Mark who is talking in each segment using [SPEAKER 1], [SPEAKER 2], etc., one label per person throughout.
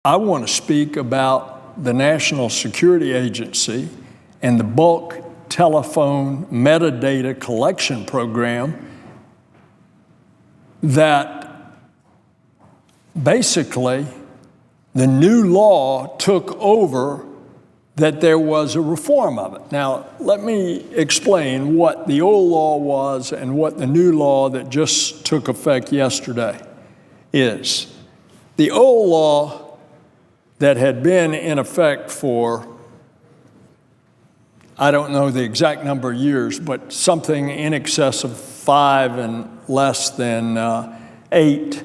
[SPEAKER 1] I want to speak about the National Security Agency and the bulk telephone metadata collection program that basically the new law took over, that there was a reform of it. Now, let me explain what the old law was and what the new law that just took effect yesterday is. The old law that had been in effect for, I don't know the exact number of years, but something in excess of 5 and less than 8.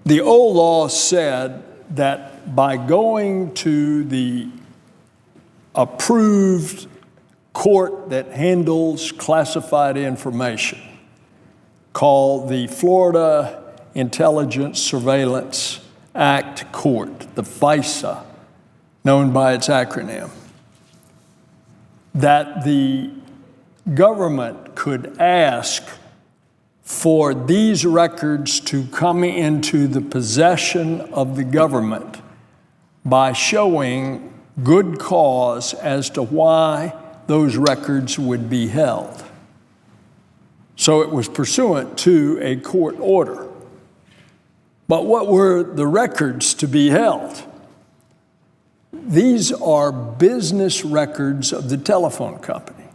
[SPEAKER 1] The old law said that by going to the approved court that handles classified information, called the Florida Intelligence Surveillance Act Court, the FISA, known by its acronym, that the government could ask for these records to come into the possession of the government by showing good cause as to why those records would be held. So it was pursuant to a court order. But what were the records to be held? These are business records of the telephone company.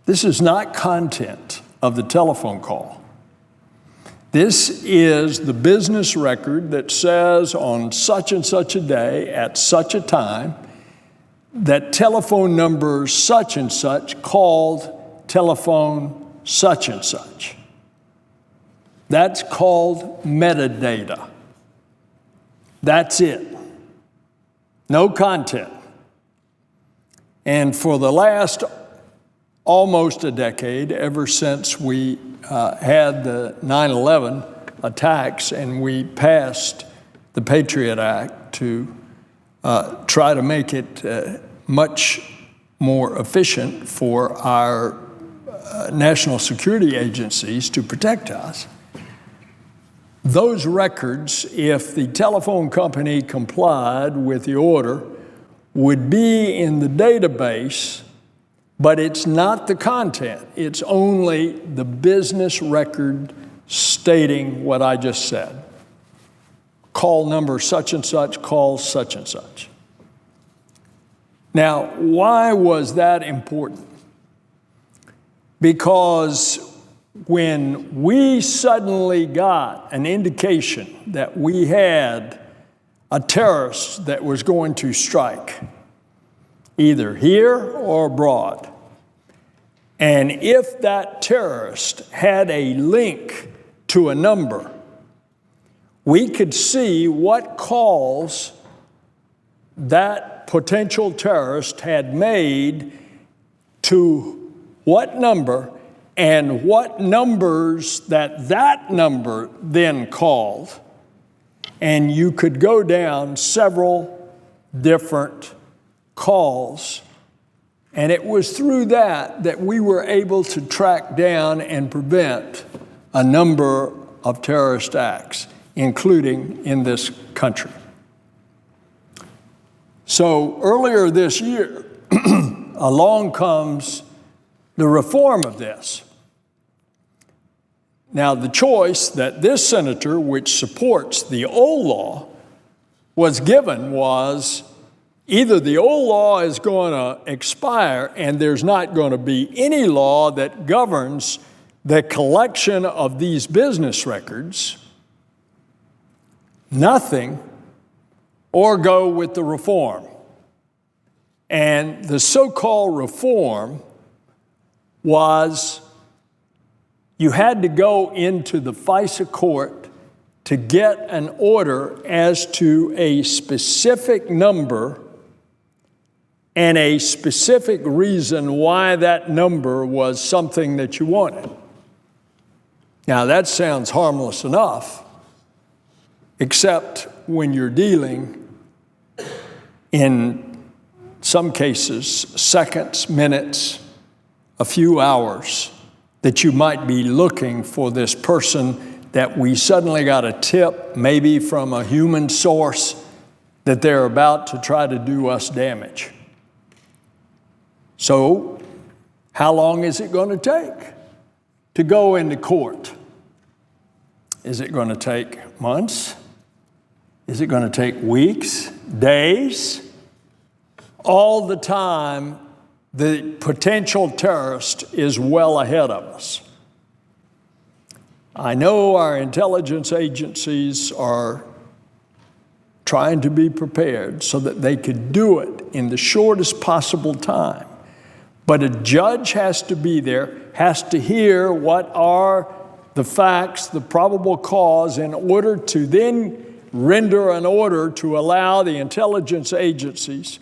[SPEAKER 1] This is not content of the telephone call. This is the business record that says on such and such a day at such a time that telephone number such and such called telephone such and such. That's called metadata. That's it. No content. And for the last almost a decade, ever since we had the 9/11 attacks and we passed the Patriot Act to try to make it much more efficient for our national security agencies to protect us, those records, if the telephone company complied with the order, would be in the database, but it's not the content. It's only the business record stating what I just said. Call number such and such, call such and such. Now, why was that important? Because when we suddenly got an indication that we had a terrorist that was going to strike, either here or abroad, and if that terrorist had a link to a number, we could see what calls that potential terrorist had made to what number, and what numbers that number then called. And you could go down several different calls. And it was through that we were able to track down and prevent a number of terrorist acts, including in this country. So earlier this year, along comes the reform of this. Now, the choice that this senator, which supports the old law, was given was either the old law is going to expire and there's not going to be any law that governs the collection of these business records, nothing, or go with the reform. And the so-called reform was you had to go into the FISA court to get an order as to a specific number and a specific reason why that number was something that you wanted. Now, that sounds harmless enough, except when you're dealing in some cases, seconds, minutes, a few hours, that you might be looking for this person that we suddenly got a tip, maybe from a human source, that they're about to try to do us damage. So, how long is it going to take to go into court? Is it going to take months? Is it going to take weeks, days? All the time, the potential terrorist is well ahead of us. I know our intelligence agencies are trying to be prepared so that they could do it in the shortest possible time. But a judge has to be there, has to hear what are the facts, the probable cause, in order to then render an order to allow the intelligence agencies,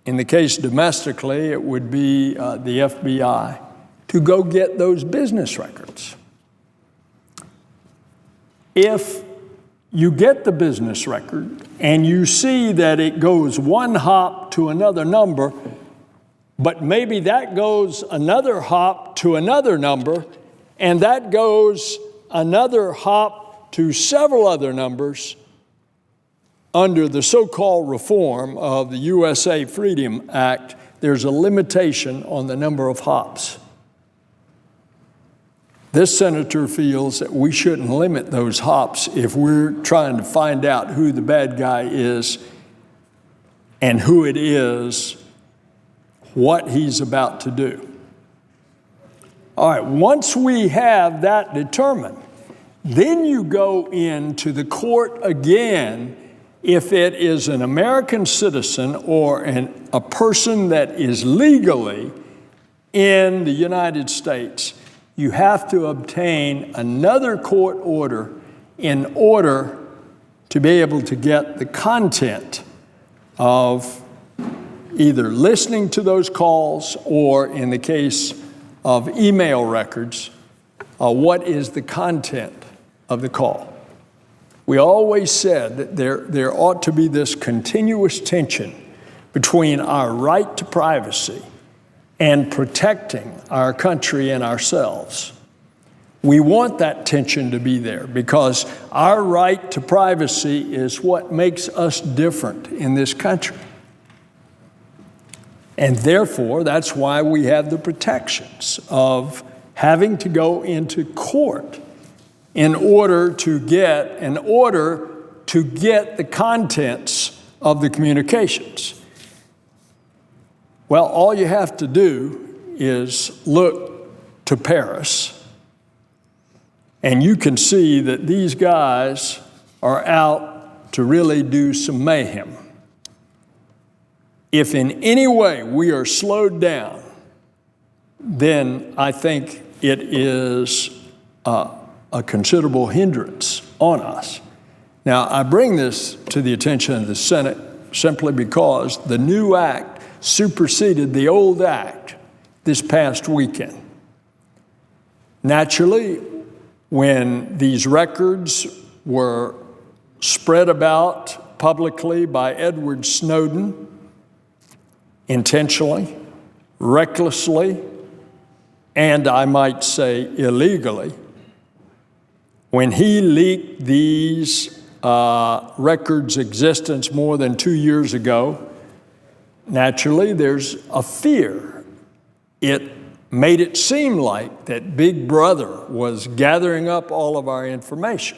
[SPEAKER 1] in the case domestically, it would be the FBI, to go get those business records. If you get the business record and you see that it goes one hop to another number, but maybe that goes another hop to another number, and that goes another hop to several other numbers under the so-called reform of the USA Freedom Act, there's a limitation on the number of hops. This senator feels that we shouldn't limit those hops if we're trying to find out who the bad guy is and who it is, what he's about to do. All right, once we have that determined, then you go into the court again if it is an American citizen or a person that is legally in the United States. You have to obtain another court order in order to be able to get the content of either listening to those calls or, in the case of email records, what is the content of the call. We always said that there ought to be this continuous tension between our right to privacy and protecting our country and ourselves. We want that tension to be there because our right to privacy is what makes us different in this country. And therefore, that's why we have the protections of having to go into court in order to get the contents of the communications. Well, all you have to do is look to Paris, and you can see that these guys are out to really do some mayhem. If in any way we are slowed down, then I think it is a considerable hindrance on us. Now, I bring this to the attention of the Senate simply because the new act superseded the old act this past weekend. Naturally, when these records were spread about publicly by Edward Snowden, intentionally, recklessly, and I might say illegally, when he leaked these records' existence more than 2 years ago, naturally there's a fear. It made it seem like that Big Brother was gathering up all of our information.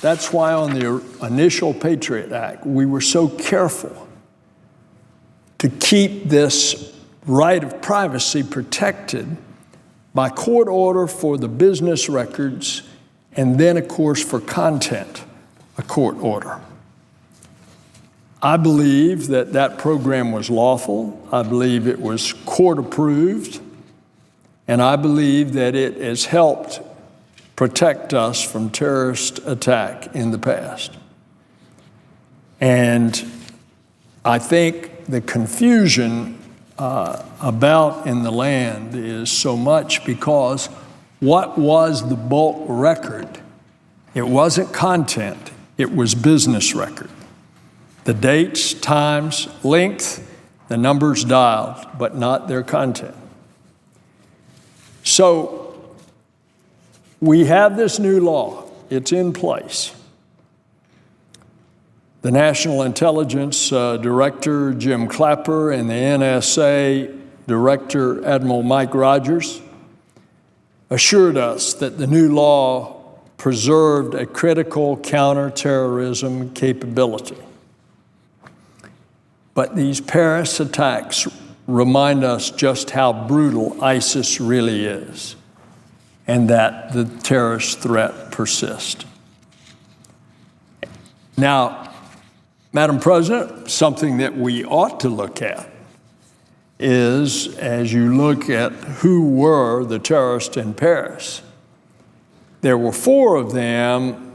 [SPEAKER 1] That's why on the initial Patriot Act, we were so careful to keep this right of privacy protected by court order for the business records, and then, of course, for content, a court order. I believe that that program was lawful. I believe it was court approved, and I believe that it has helped protect us from terrorist attack in the past. And I think the confusion about in the land is so much because what was the bulk record? It wasn't content, it was business record. The dates, times, length, the numbers dialed, but not their content. So We have this new law. It's in place. The National Intelligence Director, Jim Clapper, and the NSA Director, Admiral Mike Rogers, assured us that the new law preserved a critical counterterrorism capability. But these Paris attacks remind us just how brutal ISIS really is, and that the terrorist threat persists. Now, Madam President, something that we ought to look at is, as you look at who were the terrorists in Paris, there were 4 of them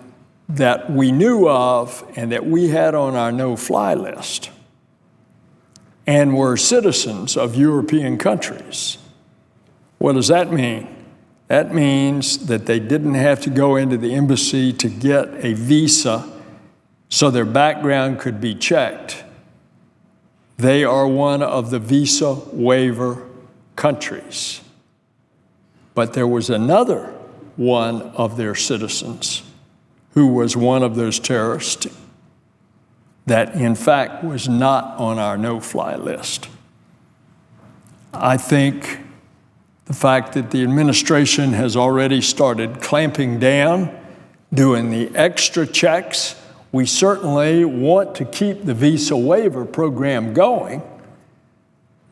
[SPEAKER 1] that we knew of and that we had on our no-fly list and were citizens of European countries. What does that mean? That means that they didn't have to go into the embassy to get a visa so their background could be checked. They are one of the visa waiver countries. But there was another one of their citizens who was one of those terrorists that in fact was not on our no-fly list. I think the fact that the administration has already started clamping down, doing the extra checks, we certainly want to keep the visa waiver program going,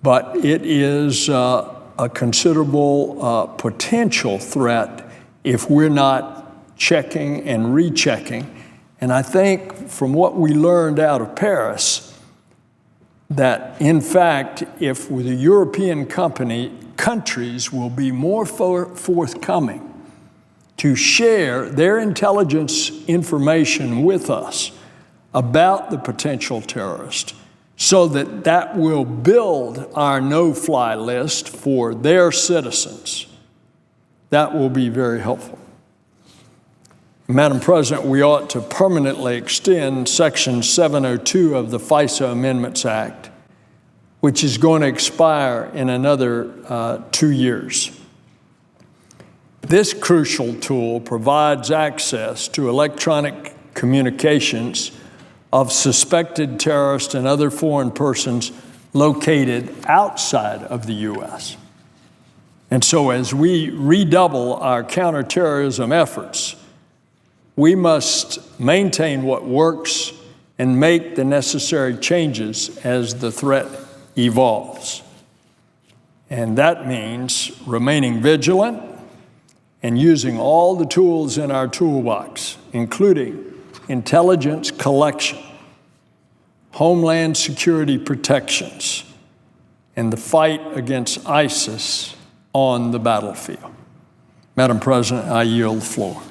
[SPEAKER 1] but it is a considerable potential threat if we're not checking and rechecking. And I think from what we learned out of Paris, that in fact, if the European countries will be more forthcoming to share their intelligence information with us about the potential terrorist, so that that will build our no-fly list for their citizens. That will be very helpful. Madam President, we ought to permanently extend Section 702 of the FISA Amendments Act, which is going to expire in another 2 years. This crucial tool provides access to electronic communications of suspected terrorists and other foreign persons located outside of the U.S. And so as we redouble our counterterrorism efforts, we must maintain what works and make the necessary changes as the threat evolves. And that means remaining vigilant and using all the tools in our toolbox, including intelligence collection, homeland security protections, and the fight against ISIS on the battlefield. Madam President, I yield the floor.